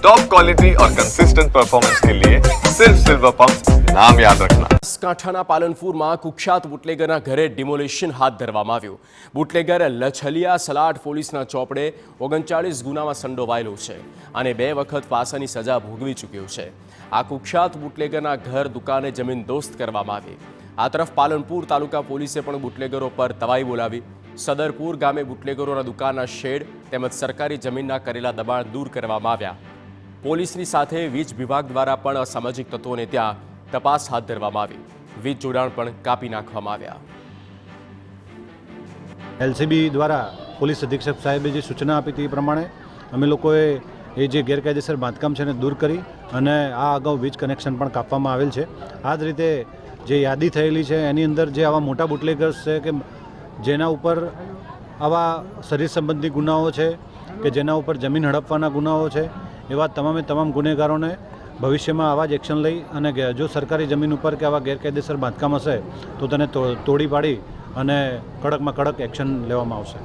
Top quality और consistent performance के लिए सिर्फ सिल्वर पंप नाम याद रखना। બનાસકાંઠાના પાલનપુરમાં કુખ્યાત બુટલેગરના ઘરે ડિમોલિશન હાથ ધરવામાં આવ્યું। બુટલેગર લછલિયા સલાટ પોલીસના ચોપડે 39 ગુનામાં સંડોવાયેલો છે અને 2 વખત ફાંસીની સજા ભોગવી ચૂક્યો છે। આ કુખ્યાત બુટલેગરના ઘર દુકાને જમીન દોસ્ત કરવામાં આવી। આ તરફ પાલનપુર તાલુકા પોલીસે પણ બુટલેગરો પર તવાઈ બોલાવી। સદરપુર ગામે બુટલેગરોના દુકાનના શેડ તેમજ સરકારી જમીનના કરેલા દબાણ દૂર કરવામાં આવ્યા। પોલીસની સાથે વીજ વિભાગ દ્વારા પણ અસામાજિક તત્વોને ત્યાં તપાસ હાથ ધરવામાં આવી। વીજ જોડાણ પણ કાપી નાખવામાં આવ્યા। એલસીબી દ્વારા પોલીસ અધિક્ષક સાહેબે જે સૂચના આપી હતી એ પ્રમાણે અમે લોકોએ એ જે ગેરકાયદેસર બાંધકામ છે એને દૂર કરી અને આ અગાઉ વીજ કનેક્શન પણ કાપવામાં આવેલ છે। આ જ રીતે જે યાદી થયેલી છે એની અંદર જે આવા મોટા બુટલેગર્સ છે કે જેના ઉપર આવા શરીર સંબંધી ગુનાઓ છે કે જેના ઉપર જમીન હડપવાના ગુનાઓ છે એવા તમામે તમામ ગુનેગારોને ભવિષ્યમાં આવા જ એક્શન લઈ અને જો સરકારી જમીન ઉપર કે આવા ગેરકાયદેસર બાંધકામ હશે તો તેને તોડી પાડી અને કડકમાં કડક એક્શન લેવામાં આવશે।